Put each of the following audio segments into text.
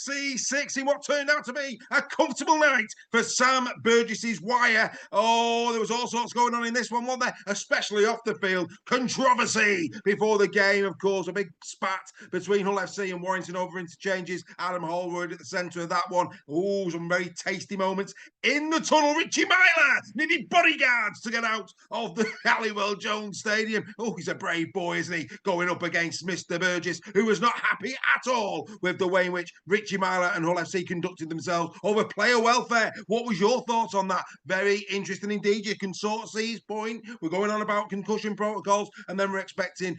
FC 6 in what turned out to be a comfortable night for Sam Burgess's Wire. Oh, there was all sorts going on in this one, wasn't there? Especially off the field. Controversy before the game, of course. A big spat between Hull FC and Warrington over interchanges. Adam Hallwood at the centre of that one. Oh, some very tasty moments. In the tunnel, Richie Myler needed bodyguards to get out of the Halliwell Jones Stadium. Oh, he's a brave boy, isn't he? Going up against Mr. Burgess, who was not happy at all with the way in which Richie Myler and Hull FC conducted themselves over player welfare. What was your thoughts on that? Very interesting indeed. You can sort of see his point. We're going on about concussion protocols, and then we're expecting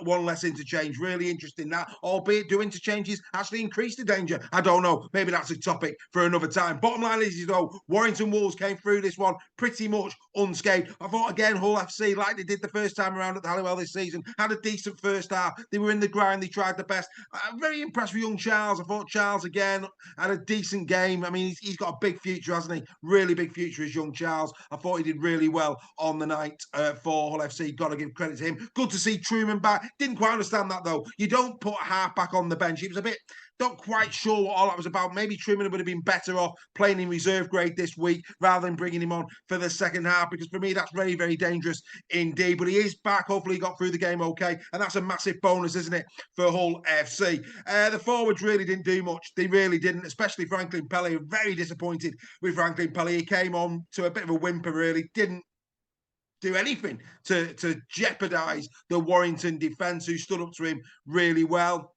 one less interchange. Really interesting that, albeit do interchanges actually increase the danger? I don't know. Maybe that's a topic for another time. Bottom line is, though, Warrington Wolves came through this one pretty much unscathed. I thought, again, Hull FC, like they did the first time around at the Halliwell this season, had a decent first half. They were in the grind. They tried the best. I'm very impressed with young Charles. I thought Charles, again, had a decent game. I mean, he's got a big future, hasn't he? Really big future as young Charles. I thought he did really well on the night for Hull FC. Got to give credit to him. Good to see Truman back. Didn't quite understand that, though. You don't put a half back on the bench. It was a bit... Not quite sure what all that was about. Maybe Truman would have been better off playing in reserve grade this week rather than bringing him on for the second half, because for me, that's very, very dangerous indeed. But he is back. Hopefully, he got through the game okay. And that's a massive bonus, isn't it, for Hull FC? The forwards really didn't do much. They really didn't, especially Franklin Pelly. Very disappointed with Franklin Pelly. He came on to a bit of a whimper, really. Didn't do anything to jeopardise the Warrington defence, who stood up to him really well.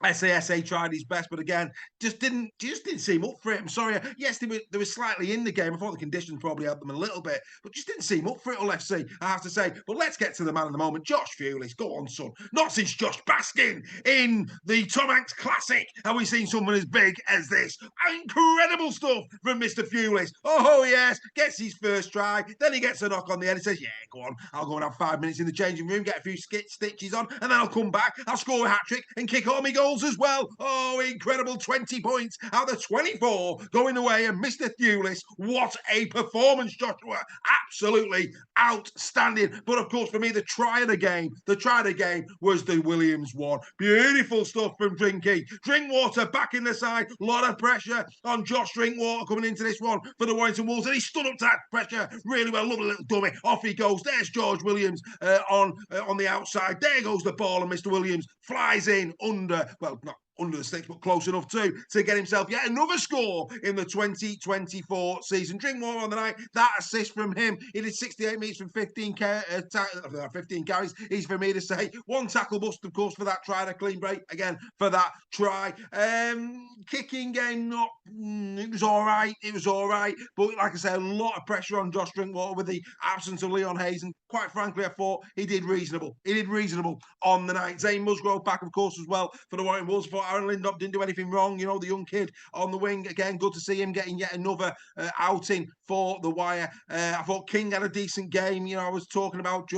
SASA tried his best, but again, just didn't seem up for it. I'm sorry. Yes, they were slightly in the game. I thought the conditions probably helped them a little bit, but just didn't seem up for it, Hull FC, I have to say. But let's get to the man of the moment, Josh Fewley. Go on, son. Not since Josh Baskin in the Tom Hanks Classic have we seen someone as big as this. Incredible stuff from Mr. Fewley. Oh, yes. Gets his first try. Then he gets a knock on the head and says, yeah, go on. I'll go and have 5 minutes in the changing room, get a few stitches on, and then I'll come back. I'll score a hat-trick and kick all my goals as well. Oh, incredible 20 points out of 24 going away. And Mr. Thewlis, what a performance, Joshua. Absolutely outstanding. But of course, for me, the try of the game was the Williams one. Beautiful stuff from Drinky. Drinkwater back in the side. A lot of pressure on Josh Drinkwater coming into this one for the Warrington Wolves. And he stood up to that pressure really well. Lovely little dummy. Off he goes. There's George Williams on the outside. There goes the ball, and Mr. Williams flies in under, well, not under the sticks, but close enough to get himself yet another score in the 2024 season. Drinkwater on the night, that assist from him. He did 68 metres from 15 carries. Easy for me to say. One tackle bust, of course, for that try, and a clean break again for that try. Kicking game, it was all right. It was all right. But like I said, a lot of pressure on Josh Drinkwater with the absence of Leon Hayes. And quite frankly, I thought he did reasonable. He did reasonable on the night. Zane Musgrove back, of course, as well for the Warrington Wolves. For Aaron Lindop didn't do anything wrong. You know, the young kid on the wing. Again, good to see him getting yet another outing for the Wire. I thought King had a decent game. You know, I was talking about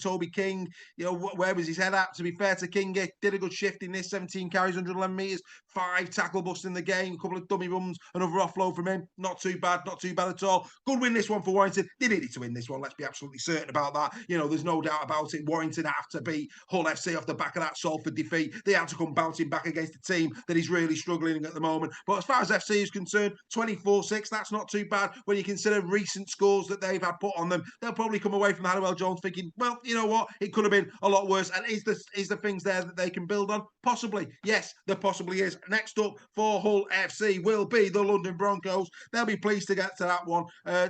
Toby King. You know, where was his head at? To be fair to King, he did a good shift in this. 17 carries, 111 metres, 5 tackle busts in the game, a couple of dummy runs, another offload from him. Not too bad at all. Good win this one for Warrington. They needed to win this one. Let's be absolutely certain about that. You know, there's no doubt about it. Warrington have to beat Hull FC off the back of that Salford defeat. They had to come bouncing back against a team that is really struggling at the moment. But as far as FC is concerned, 24-6, that's not too bad when you consider recent scores that they've had put on them. They'll probably come away from Halliwell Jones thinking, well, you know what, it could have been a lot worse. And is the things there that they can build on? Possibly. Yes, there possibly is. Next up for Hull FC will be the London Broncos. They'll be pleased to get to that one.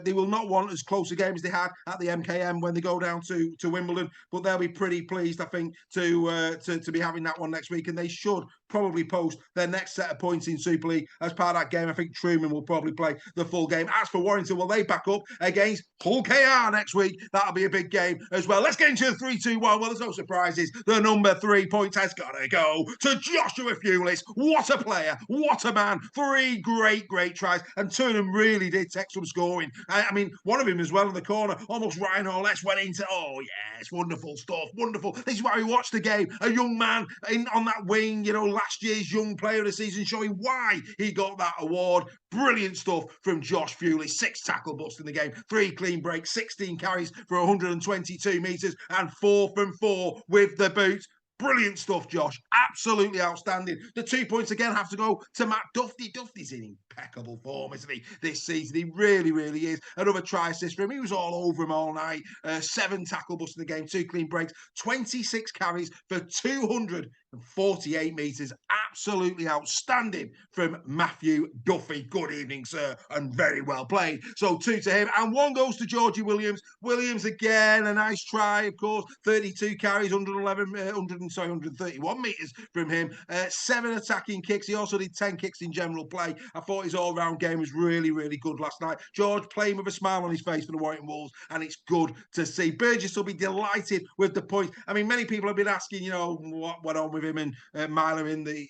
They will not want as close a game as they had at the MKM when they go down to Wimbledon, but they'll be pretty pleased, I think, to be having that one next week. And they should probably post their next set of points in Super League as part of that game. I think Truman will probably play the full game. As for Warrington, will they back up against Hull KR next week? That'll be a big game as well. Let's get into the 3-2-1. Well, there's no surprises. The number 3 point has got to go to Joshua Fewlis. What a player. What a man. 3 great tries. And 2 of them really did take some scoring. I mean, one of them as well in the corner. Almost Ryan Horless went into, oh, yeah, it's wonderful stuff. Wonderful. This is why we watched the game. A young man on that wing, you know, last year's Young Player of the Season, showing why he got that award. Brilliant stuff from Josh Fewley. 6 tackle busts in the game, 3 clean breaks, 16 carries for 122 metres, and 4 from 4 with the boot. Brilliant stuff, Josh. Absolutely outstanding. The 2 points again have to go to Matt Duffy. Duffy's in impeccable form, isn't he, this season? He really, really is. Another try assist for him. He was all over him all night. 7 tackle busts in the game, 2 clean breaks, 26 carries for 248 metres. Absolutely outstanding from Matthew Duffy. Good evening, sir, and very well played. So 2 to him, and 1 goes to Georgie Williams. Williams again, a nice try, of course. 32 carries, 131 metres from him. 7 attacking kicks. He also did 10 kicks in general play. I thought his all-round game was really, really good last night. George playing with a smile on his face for the Warrington Wolves, and it's good to see. Burgess will be delighted with the points. I mean, many people have been asking, you know, what went on with him and Myler in the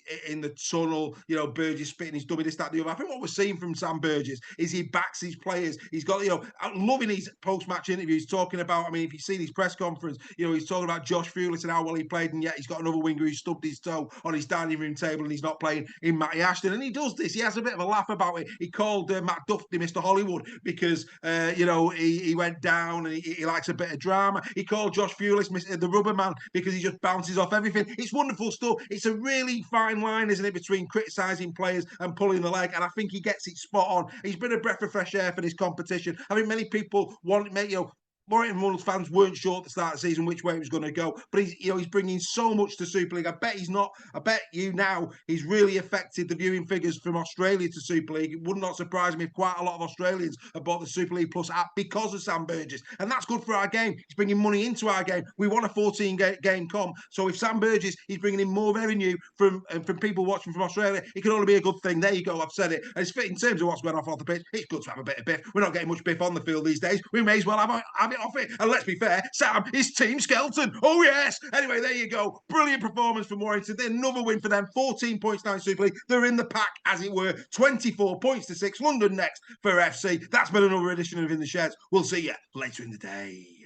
tunnel. You know, Burgess spitting his dummy, this, that, the other. I think what we're seeing from Sam Burgess is he backs his players. He's got, you know, I'm loving his post-match interviews talking about, I mean, if you've seen his press conference, you know, he's talking about Josh Fulis and how well he played, and yet he's got another winger who stubbed his toe on his dining room table and he's not playing in Matty Ashton. And he does this. He has a bit of a laugh about it. He called Matt Duffy Mr. Hollywood because, you know, he went down and he likes a bit of drama. He called Josh Fulis the rubber man because he just bounces off everything. It's wonderful stuff. It's a really fine line, isn't it, between criticising players and pulling the leg, and I think he gets it spot on. He's been a breath of fresh air for this competition. I mean, many people want, you know, Warrington Wolves fans weren't sure at the start of the season which way it was going to go, but he's, you know, he's bringing so much to Super League. I bet he's not. I bet you now he's really affected the viewing figures from Australia to Super League. It would not surprise me if quite a lot of Australians have bought the Super League Plus app because of Sam Burgess, and that's good for our game. He's bringing money into our game. We want a 14-game comp, so if Sam Burgess he's bringing in more revenue from people watching from Australia, it can only be a good thing. There you go. I've said it. And it's in terms of what's going off the pitch. It's good to have a bit of biff. We're not getting much biff on the field these days. We may as well have it off it. And let's be fair, Sam is Team Skelton. Oh, yes. Anyway, there you go. Brilliant performance from Warrington. Another win for them. 14 points now in Super League. They're in the pack, as it were. 24 points to 6. London next for FC. That's been another edition of In the Sheds. We'll see you later in the day.